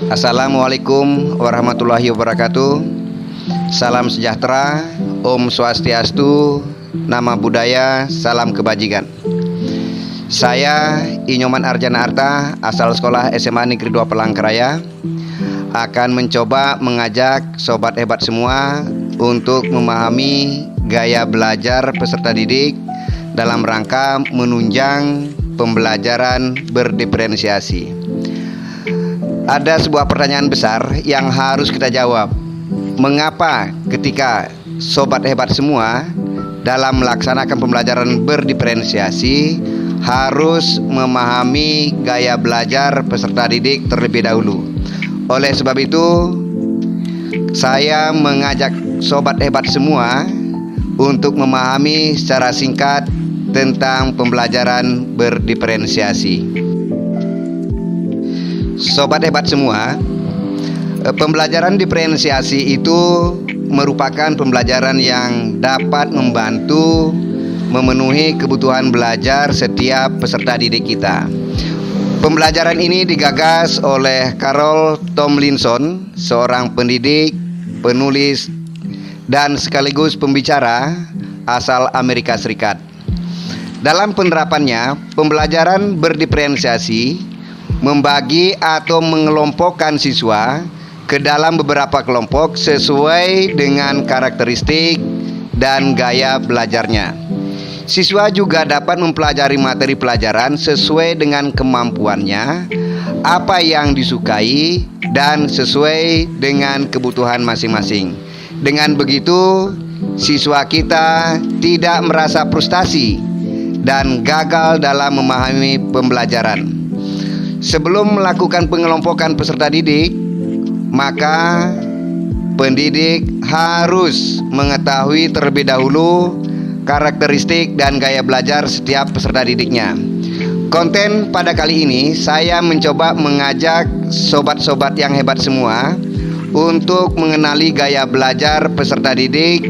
Assalamualaikum warahmatullahi wabarakatuh. Salam sejahtera, Om Swastiastu, Nama Budaya, Salam Kebajikan. Saya Inyoman Arjana Arta, asal sekolah SMA Negeri 2 Palangkaraya, akan mencoba mengajak sobat hebat semua untuk memahami gaya belajar peserta didik dalam rangka menunjang pembelajaran berdiferensiasi. Ada sebuah pertanyaan besar yang harus kita jawab. Mengapa ketika sobat hebat semua dalam melaksanakan pembelajaran berdiferensiasi harus memahami gaya belajar peserta didik terlebih dahulu? Oleh sebab itu, saya mengajak sobat hebat semua untuk memahami secara singkat tentang pembelajaran berdiferensiasi. Sobat hebat semua, pembelajaran diferensiasi itu merupakan pembelajaran yang dapat membantu memenuhi kebutuhan belajar setiap peserta didik kita. Pembelajaran ini digagas oleh Carol Tomlinson, seorang pendidik, penulis, dan sekaligus pembicara asal Amerika Serikat. Dalam penerapannya, pembelajaran berdiferensiasi membagi atau mengelompokkan siswa ke dalam beberapa kelompok sesuai dengan karakteristik dan gaya belajarnya. Siswa juga dapat mempelajari materi pelajaran sesuai dengan kemampuannya, apa yang disukai, dan sesuai dengan kebutuhan masing-masing. Dengan begitu, siswa kita tidak merasa frustasi dan gagal dalam memahami pembelajaran. Sebelum melakukan pengelompokan peserta didik, maka pendidik harus mengetahui terlebih dahulu karakteristik dan gaya belajar setiap peserta didiknya. Konten pada kali ini saya mencoba mengajak sobat-sobat yang hebat semua untuk mengenali gaya belajar peserta didik,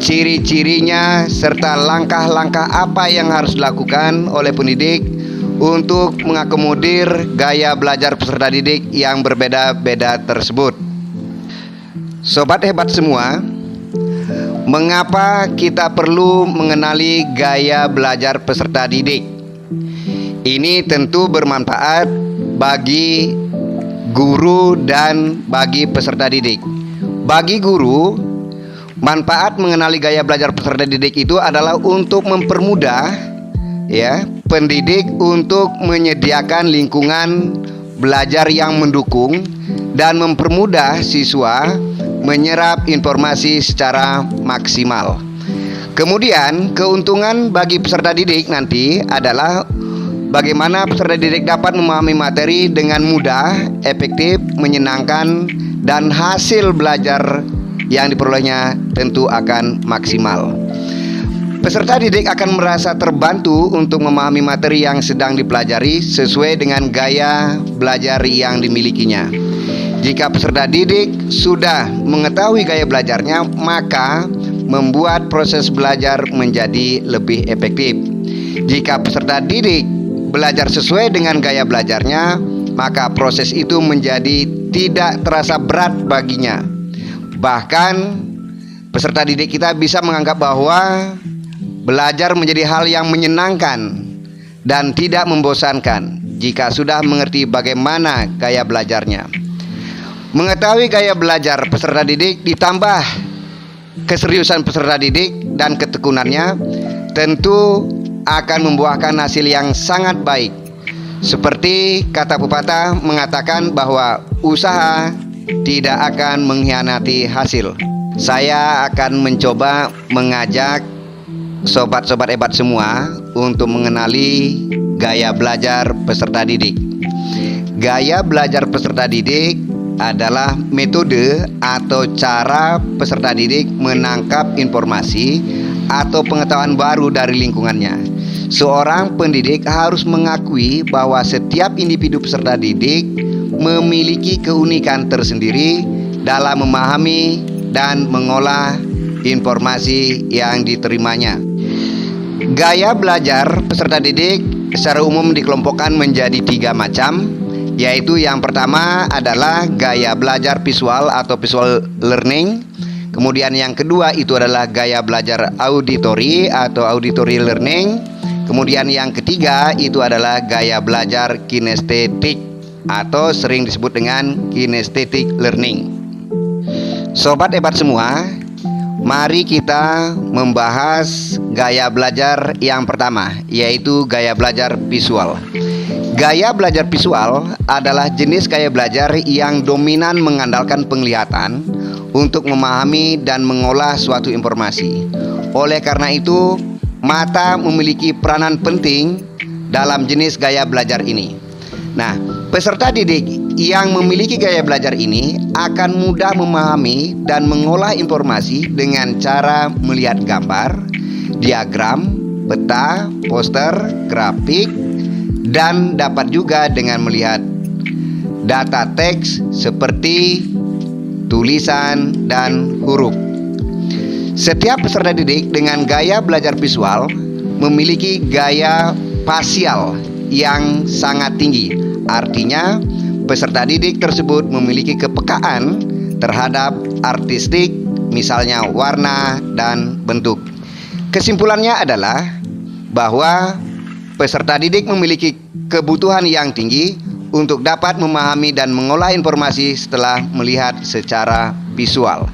ciri-cirinya, serta langkah-langkah apa yang harus dilakukan oleh pendidik untuk mengakomodir gaya belajar peserta didik yang berbeda-beda tersebut. Sobat hebat semua, mengapa kita perlu mengenali gaya belajar peserta didik? Ini tentu bermanfaat bagi guru dan bagi peserta didik. Bagi guru, manfaat mengenali gaya belajar peserta didik itu adalah untuk mempermudah pendidik untuk menyediakan lingkungan belajar yang mendukung dan mempermudah siswa menyerap informasi secara maksimal. Kemudian, keuntungan bagi peserta didik nanti adalah bagaimana peserta didik dapat memahami materi dengan mudah, efektif, menyenangkan, dan hasil belajar yang diperolehnya tentu akan maksimal. Peserta didik akan merasa terbantu untuk memahami materi yang sedang dipelajari sesuai dengan gaya belajar yang dimilikinya. Jika peserta didik sudah mengetahui gaya belajarnya, maka membuat proses belajar menjadi lebih efektif. Jika peserta didik belajar sesuai dengan gaya belajarnya, maka proses itu menjadi tidak terasa berat baginya. Bahkan peserta didik kita bisa menganggap bahwa belajar menjadi hal yang menyenangkan dan tidak membosankan jika sudah mengerti bagaimana gaya belajarnya. Mengetahui gaya belajar peserta didik ditambah keseriusan peserta didik dan ketekunannya tentu akan membuahkan hasil yang sangat baik. Seperti kata pepatah mengatakan bahwa usaha tidak akan mengkhianati hasil. Saya akan mencoba mengajak sobat-sobat hebat semua untuk mengenali gaya belajar peserta didik. Gaya belajar peserta didik adalah metode atau cara peserta didik menangkap informasi atau pengetahuan baru dari lingkungannya. Seorang pendidik harus mengakui bahwa setiap individu peserta didik memiliki keunikan tersendiri dalam memahami dan mengolah informasi yang diterimanya. Gaya belajar peserta didik secara umum dikelompokkan menjadi 3 macam. yaitu yang pertama adalah gaya belajar visual atau visual learning. Kemudian yang kedua itu adalah gaya belajar auditory atau auditory learning. Kemudian yang ketiga itu adalah gaya belajar kinestetik atau sering disebut dengan kinesthetic learning. Sobat hebat semua, mari kita membahas gaya belajar yang pertama, yaitu gaya belajar visual. Gaya belajar visual adalah jenis gaya belajar yang dominan mengandalkan penglihatan untuk memahami dan mengolah suatu informasi. Oleh karena itu, mata memiliki peranan penting dalam jenis gaya belajar ini. Nah, peserta didik yang memiliki gaya belajar ini akan mudah memahami dan mengolah informasi dengan cara melihat gambar, diagram, peta, poster, grafik, dan dapat juga dengan melihat data teks seperti tulisan dan huruf. Setiap peserta didik dengan gaya belajar visual memiliki gaya fasial yang sangat tinggi. Artinya, peserta didik tersebut memiliki kepekaan terhadap artistik, misalnya warna dan bentuk. Kesimpulannya adalah bahwa peserta didik memiliki kebutuhan yang tinggi untuk dapat memahami dan mengolah informasi setelah melihat secara visual.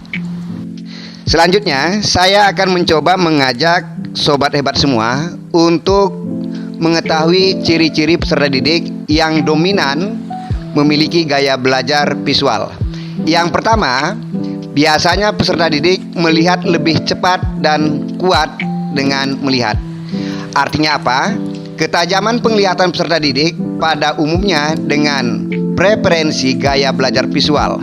Selanjutnya, saya akan mencoba mengajak sobat hebat semua untuk mengetahui ciri-ciri peserta didik yang dominan memiliki gaya belajar visual. Yang pertama, biasanya peserta didik melihat lebih cepat dan kuat dengan melihat. Artinya apa? Ketajaman penglihatan peserta didik pada umumnya dengan preferensi gaya belajar visual.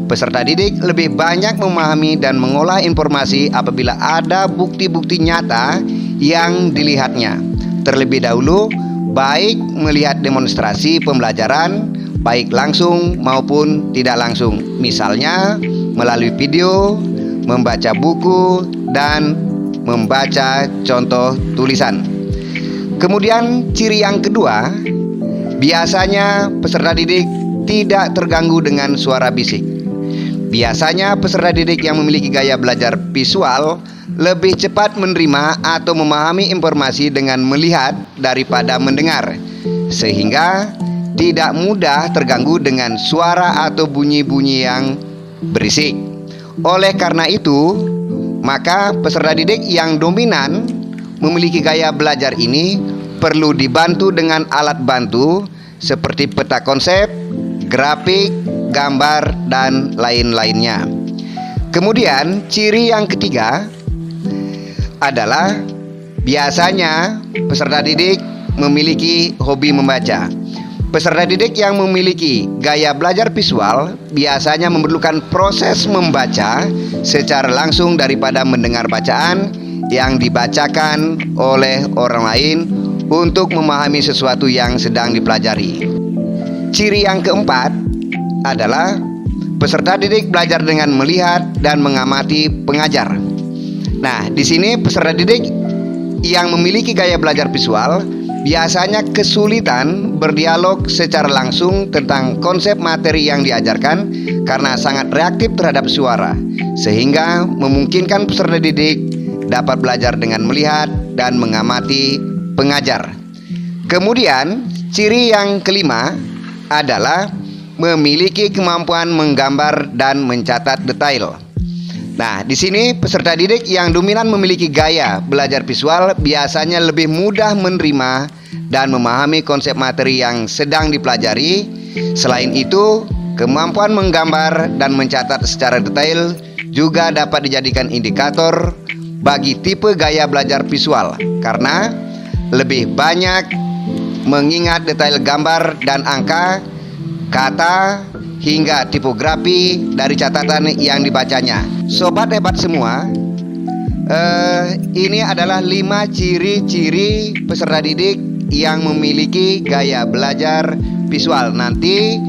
Peserta didik lebih banyak memahami dan mengolah informasi apabila ada bukti-bukti nyata yang dilihatnya. Terlebih dahulu, baik melihat demonstrasi pembelajaran, baik langsung maupun tidak langsung. Misalnya melalui video, membaca buku, dan membaca contoh tulisan. Kemudian ciri yang kedua, biasanya peserta didik tidak terganggu dengan suara bisik. Biasanya peserta didik yang memiliki gaya belajar visual lebih cepat menerima atau memahami informasi dengan melihat daripada mendengar, sehingga tidak mudah terganggu dengan suara atau bunyi-bunyi yang berisik. Oleh karena itu, maka peserta didik yang dominan memiliki gaya belajar ini perlu dibantu dengan alat bantu seperti peta konsep, grafik, gambar, dan lain-lainnya. Kemudian ciri yang ketiga adalah biasanya peserta didik memiliki hobi membaca. Peserta didik yang memiliki gaya belajar visual biasanya memerlukan proses membaca secara langsung daripada mendengar bacaan yang dibacakan oleh orang lain untuk memahami sesuatu yang sedang dipelajari. Ciri yang keempat adalah peserta didik belajar dengan melihat dan mengamati pengajar. Nah, di sini peserta didik yang memiliki gaya belajar visual biasanya kesulitan berdialog secara langsung tentang konsep materi yang diajarkan karena sangat reaktif terhadap suara, sehingga memungkinkan peserta didik dapat belajar dengan melihat dan mengamati pengajar. Kemudian ciri yang kelima adalah memiliki kemampuan menggambar dan mencatat detail. Nah, di sini peserta didik yang dominan memiliki gaya belajar visual biasanya lebih mudah menerima dan memahami konsep materi yang sedang dipelajari. Selain itu, kemampuan menggambar dan mencatat secara detail juga dapat dijadikan indikator bagi tipe gaya belajar visual karena lebih banyak mengingat detail gambar dan angka, kata, hingga tipografi dari catatan yang dibacanya. Sobat hebat semua, ini adalah 5 ciri-ciri peserta didik yang memiliki gaya belajar visual. Nanti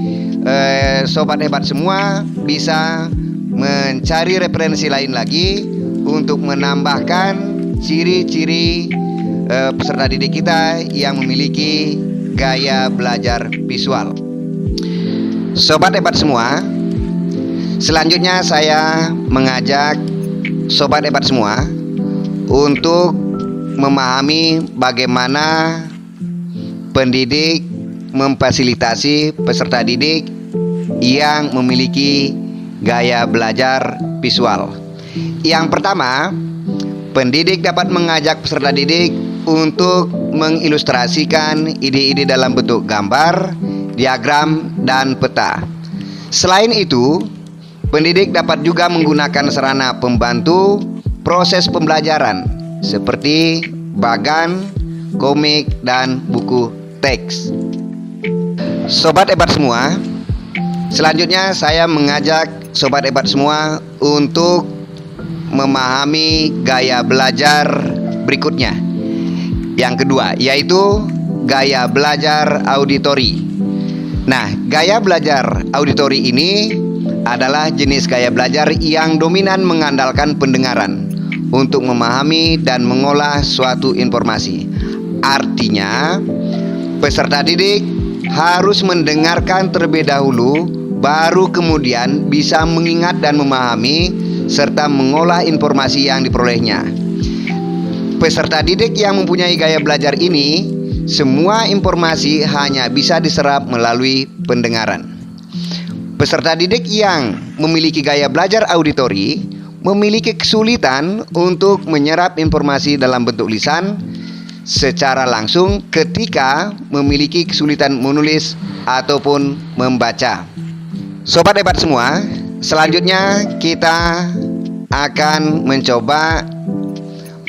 sobat hebat semua bisa mencari referensi lain lagi untuk menambahkan ciri-ciri peserta didik kita yang memiliki gaya belajar visual. Sobat hebat semua, selanjutnya saya mengajak sobat hebat semua untuk memahami bagaimana pendidik memfasilitasi peserta didik yang memiliki gaya belajar visual. Yang pertama, pendidik dapat mengajak peserta didik untuk mengilustrasikan ide-ide dalam bentuk gambar, diagram, dan peta. Selain itu, pendidik dapat juga menggunakan sarana pembantu proses pembelajaran seperti bagan, komik, dan buku teks. Sobat hebat semua, selanjutnya saya mengajak sobat hebat semua untuk memahami gaya belajar berikutnya. Yang kedua, yaitu gaya belajar auditori. Nah, gaya belajar auditori ini adalah jenis gaya belajar yang dominan mengandalkan pendengaran untuk memahami dan mengolah suatu informasi. Artinya, peserta didik harus mendengarkan terlebih dahulu, baru kemudian bisa mengingat dan memahami serta mengolah informasi yang diperolehnya. Peserta didik yang mempunyai gaya belajar ini, semua informasi hanya bisa diserap melalui pendengaran. Peserta didik yang memiliki gaya belajar auditori memiliki kesulitan untuk menyerap informasi dalam bentuk lisan secara langsung ketika memiliki kesulitan menulis ataupun membaca. Sobat hebat semua, selanjutnya kita akan mencoba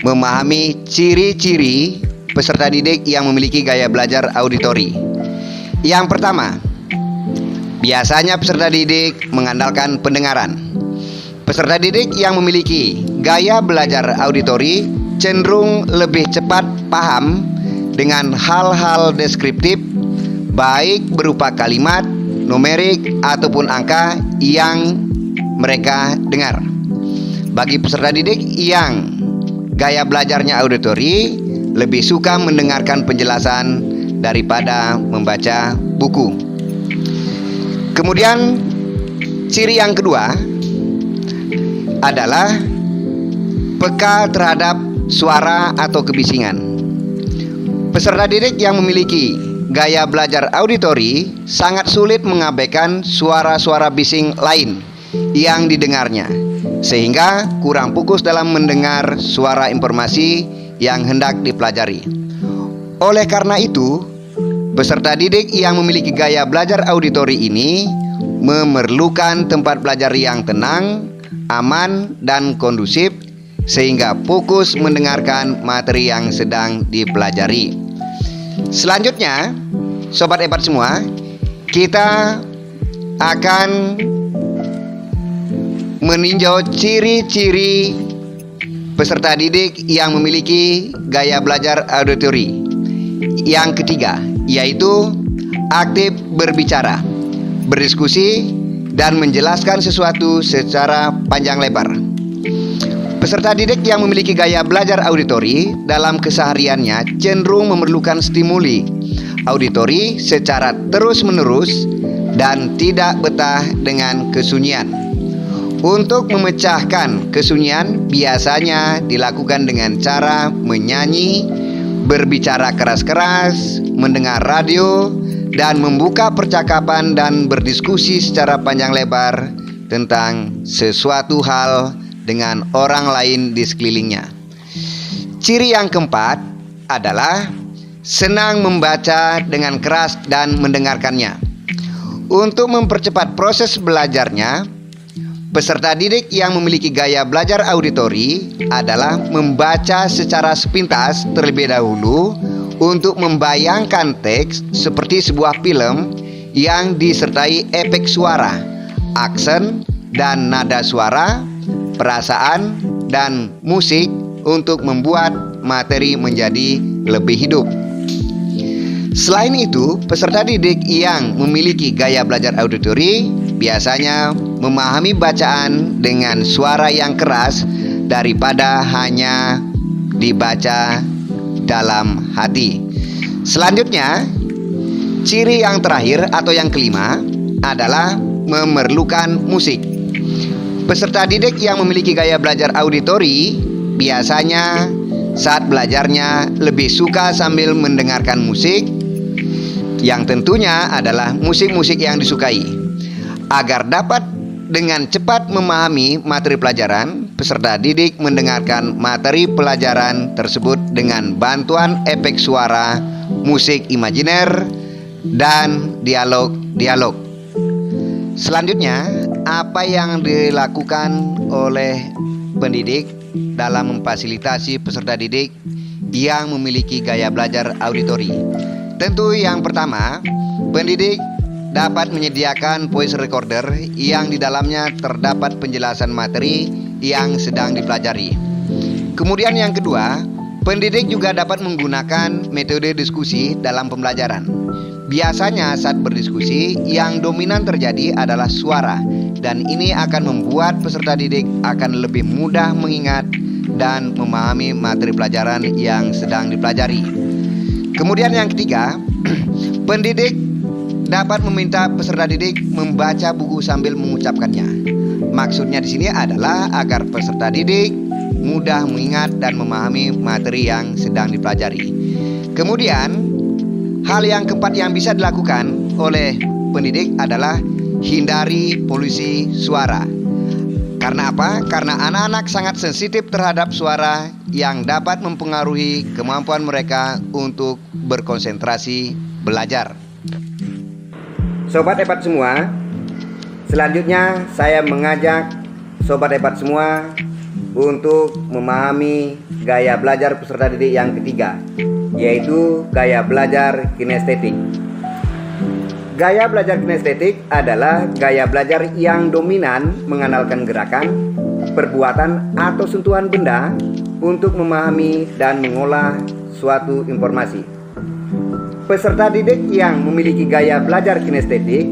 memahami ciri-ciri peserta didik yang memiliki gaya belajar auditori. Yang pertama, biasanya peserta didik mengandalkan pendengaran. Peserta didik yang memiliki gaya belajar auditori cenderung lebih cepat paham dengan hal-hal deskriptif, baik berupa kalimat, numerik, ataupun angka yang mereka dengar. Bagi peserta didik yang gaya belajarnya auditori, lebih suka mendengarkan penjelasan daripada membaca buku. Kemudian ciri yang kedua adalah peka terhadap suara atau kebisingan. Peserta didik yang memiliki gaya belajar auditori sangat sulit mengabaikan suara-suara bising lain yang didengarnya, sehingga kurang fokus dalam mendengar suara informasi yang hendak dipelajari. Oleh karena itu, peserta didik yang memiliki gaya belajar auditori ini memerlukan tempat belajar yang tenang, aman, dan kondusif sehingga fokus mendengarkan materi yang sedang dipelajari. Selanjutnya, sobat hebat semua, kita akan meninjau ciri-ciri peserta didik yang memiliki gaya belajar auditori. Yang ketiga, yaitu aktif berbicara, berdiskusi, dan menjelaskan sesuatu secara panjang lebar. Peserta didik yang memiliki gaya belajar auditori dalam kesehariannya cenderung memerlukan stimuli auditori secara terus-menerus dan tidak betah dengan kesunyian. Untuk memecahkan kesunyian biasanya dilakukan dengan cara menyanyi, berbicara keras-keras, mendengar radio, dan membuka percakapan dan berdiskusi secara panjang lebar tentang sesuatu hal dengan orang lain di sekelilingnya. Ciri yang keempat adalah senang membaca dengan keras dan mendengarkannya. Untuk mempercepat proses belajarnya, peserta didik yang memiliki gaya belajar auditori adalah membaca secara sepintas terlebih dahulu untuk membayangkan teks seperti sebuah film yang disertai efek suara, aksen, dan nada suara, perasaan, dan musik untuk membuat materi menjadi lebih hidup. Selain itu, peserta didik yang memiliki gaya belajar auditori biasanya memahami bacaan dengan suara yang keras daripada hanya dibaca dalam hati. Selanjutnya, ciri yang terakhir atau yang kelima adalah memerlukan musik. Peserta didik yang memiliki gaya belajar auditori biasanya saat belajarnya lebih suka sambil mendengarkan musik, yang tentunya adalah musik-musik yang disukai. Agar dapat dengan cepat memahami materi pelajaran, peserta didik mendengarkan materi pelajaran tersebut dengan bantuan efek suara, musik imajiner, dan dialog-dialog. Selanjutnya, apa yang dilakukan oleh pendidik dalam memfasilitasi peserta didik yang memiliki gaya belajar auditori? Tentu yang pertama, pendidik dapat menyediakan voice recorder yang di dalamnya terdapat penjelasan materi yang sedang dipelajari. Kemudian yang kedua, pendidik juga dapat menggunakan metode diskusi dalam pembelajaran. Biasanya saat berdiskusi, yang dominan terjadi adalah suara, dan ini akan membuat peserta didik akan lebih mudah mengingat dan memahami materi pelajaran yang sedang dipelajari. Kemudian yang ketiga, pendidik dapat meminta peserta didik membaca buku sambil mengucapkannya. Maksudnya di sini adalah agar peserta didik mudah mengingat dan memahami materi yang sedang dipelajari. Kemudian, hal yang keempat yang bisa dilakukan oleh pendidik adalah hindari polusi suara. Karena apa? Karena anak-anak sangat sensitif terhadap suara yang dapat mempengaruhi kemampuan mereka untuk berkonsentrasi belajar. Sobat hebat semua, selanjutnya saya mengajak sobat hebat semua untuk memahami gaya belajar peserta didik yang ketiga, yaitu gaya belajar kinestetik. Gaya belajar kinestetik adalah gaya belajar yang dominan mengandalkan gerakan, perbuatan, atau sentuhan benda untuk memahami dan mengolah suatu informasi. Peserta didik yang memiliki gaya belajar kinestetik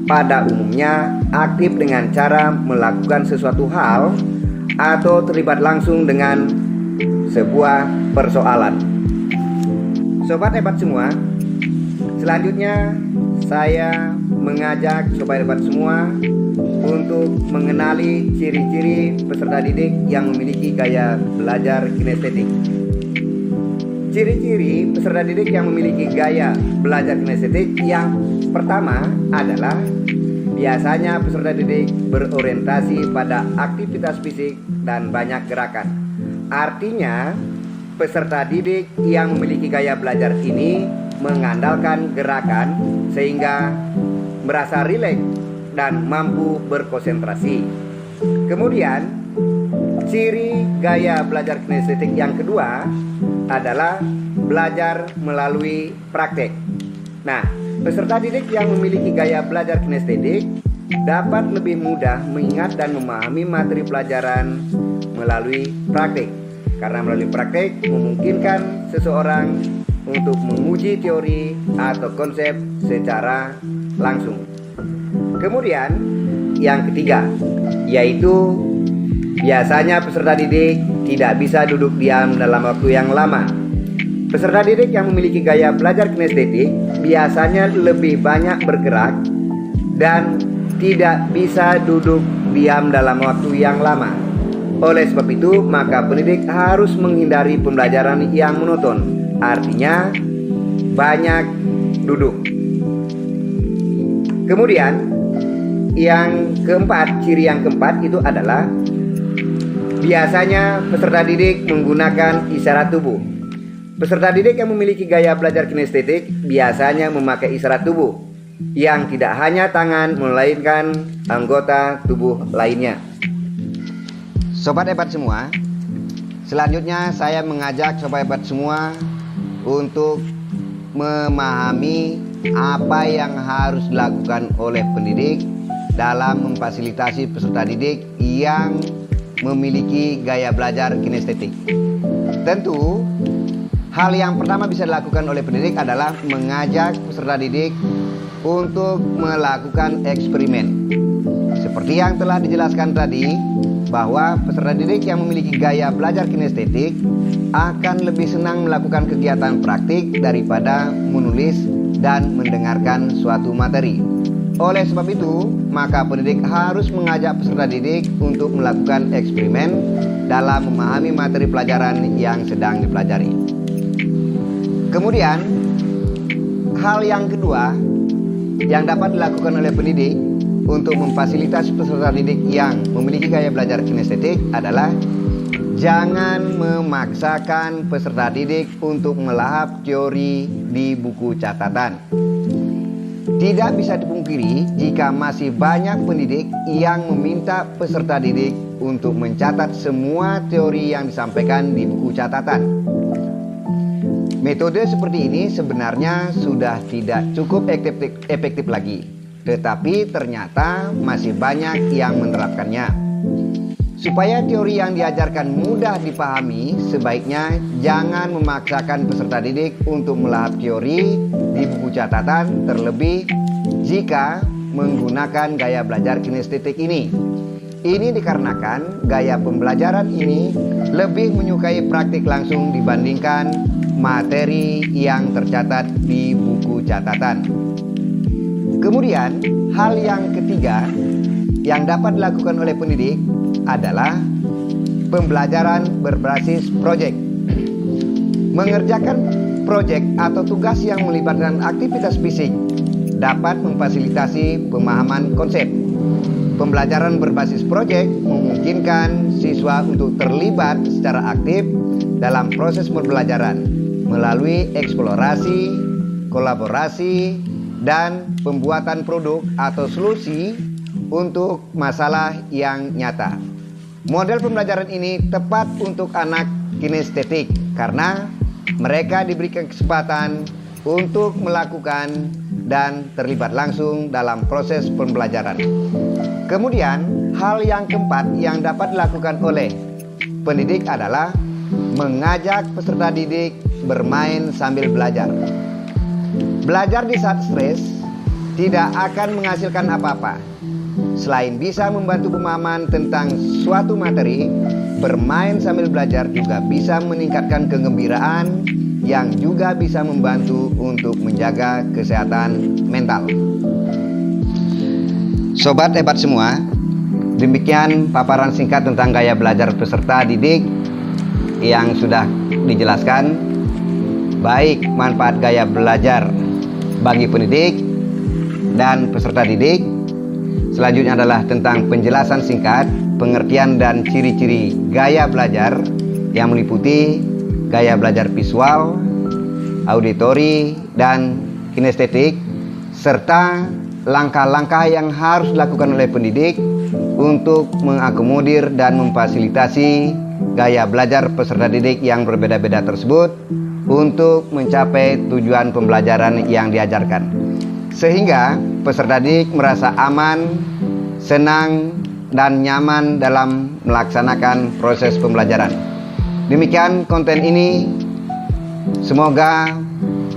pada umumnya aktif dengan cara melakukan sesuatu hal atau terlibat langsung dengan sebuah persoalan. Sobat hebat semua, selanjutnya saya mengajak sobat hebat semua untuk mengenali ciri-ciri peserta didik yang memiliki gaya belajar kinestetik. Ciri-ciri peserta didik yang memiliki gaya belajar kinestetik yang pertama adalah biasanya peserta didik berorientasi pada aktivitas fisik dan banyak gerakan. Artinya, peserta didik yang memiliki gaya belajar ini mengandalkan gerakan sehingga merasa rileks dan mampu berkonsentrasi. Kemudian, ciri gaya belajar kinestetik yang kedua adalah belajar melalui praktek. Nah, peserta didik yang memiliki gaya belajar kinestetik dapat lebih mudah mengingat dan memahami materi pelajaran melalui praktek. Karena melalui praktek memungkinkan seseorang untuk menguji teori atau konsep secara langsung. Kemudian yang ketiga, yaitu biasanya peserta didik tidak bisa duduk diam dalam waktu yang lama. Peserta didik yang memiliki gaya belajar kinestetik biasanya lebih banyak bergerak dan tidak bisa duduk diam dalam waktu yang lama. Oleh sebab itu, maka pendidik harus menghindari pembelajaran yang monoton. Artinya, banyak duduk. Kemudian, ciri yang keempat itu adalah biasanya peserta didik menggunakan isyarat tubuh. Peserta didik yang memiliki gaya belajar kinestetik biasanya memakai isyarat tubuh yang tidak hanya tangan melainkan anggota tubuh lainnya. Sobat hebat semua, selanjutnya saya mengajak sobat hebat semua untuk memahami apa yang harus dilakukan oleh pendidik dalam memfasilitasi peserta didik yang memiliki gaya belajar kinestetik. Tentu, hal yang pertama bisa dilakukan oleh pendidik adalah mengajak peserta didik untuk melakukan eksperimen. Seperti yang telah dijelaskan tadi, bahwa peserta didik yang memiliki gaya belajar kinestetik akan lebih senang melakukan kegiatan praktik daripada menulis dan mendengarkan suatu materi. Oleh sebab itu, maka pendidik harus mengajak peserta didik untuk melakukan eksperimen dalam memahami materi pelajaran yang sedang dipelajari. Kemudian, hal yang kedua yang dapat dilakukan oleh pendidik untuk memfasilitasi peserta didik yang memiliki gaya belajar kinestetik adalah jangan memaksakan peserta didik untuk melahap teori di buku catatan. Tidak bisa dipungkiri jika masih banyak pendidik yang meminta peserta didik untuk mencatat semua teori yang disampaikan di buku catatan. Metode seperti ini sebenarnya sudah tidak cukup efektif lagi, tetapi ternyata masih banyak yang menerapkannya. Supaya teori yang diajarkan mudah dipahami, sebaiknya jangan memaksakan peserta didik untuk melahap teori di buku catatan, terlebih jika menggunakan gaya belajar kinestetik ini. Ini dikarenakan gaya pembelajaran ini lebih menyukai praktik langsung dibandingkan materi yang tercatat di buku catatan. Kemudian, hal yang ketiga yang dapat dilakukan oleh pendidik adalah pembelajaran berbasis proyek. Mengerjakan proyek atau tugas yang melibatkan aktivitas fisik dapat memfasilitasi pemahaman konsep. Pembelajaran berbasis proyek memungkinkan siswa untuk terlibat secara aktif dalam proses pembelajaran melalui eksplorasi, kolaborasi, dan pembuatan produk atau solusi untuk masalah yang nyata. Model pembelajaran ini tepat untuk anak kinestetik karena mereka diberikan kesempatan untuk melakukan dan terlibat langsung dalam proses pembelajaran. Kemudian, hal yang keempat yang dapat dilakukan oleh pendidik adalah mengajak peserta didik bermain sambil belajar. Belajar di saat stres tidak akan menghasilkan apa-apa. Selain bisa membantu pemahaman tentang suatu materi, bermain sambil belajar juga bisa meningkatkan kegembiraan yang juga bisa membantu untuk menjaga kesehatan mental. Sobat hebat semua, demikian paparan singkat tentang gaya belajar peserta didik yang sudah dijelaskan, baik manfaat gaya belajar bagi pendidik dan peserta didik. Selanjutnya adalah tentang penjelasan singkat, pengertian dan ciri-ciri gaya belajar yang meliputi gaya belajar visual, auditori, dan kinestetik, serta langkah-langkah yang harus dilakukan oleh pendidik untuk mengakomodir dan memfasilitasi gaya belajar peserta didik yang berbeda-beda tersebut untuk mencapai tujuan pembelajaran yang diajarkan, sehingga peserta didik merasa aman, senang, dan nyaman dalam melaksanakan proses pembelajaran. Demikian konten ini, semoga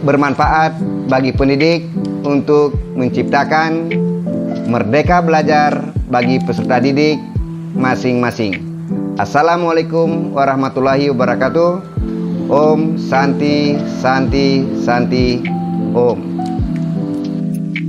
bermanfaat bagi pendidik untuk menciptakan merdeka belajar bagi peserta didik masing-masing. Assalamualaikum warahmatullahi wabarakatuh. Om Santi Santi Santi Om.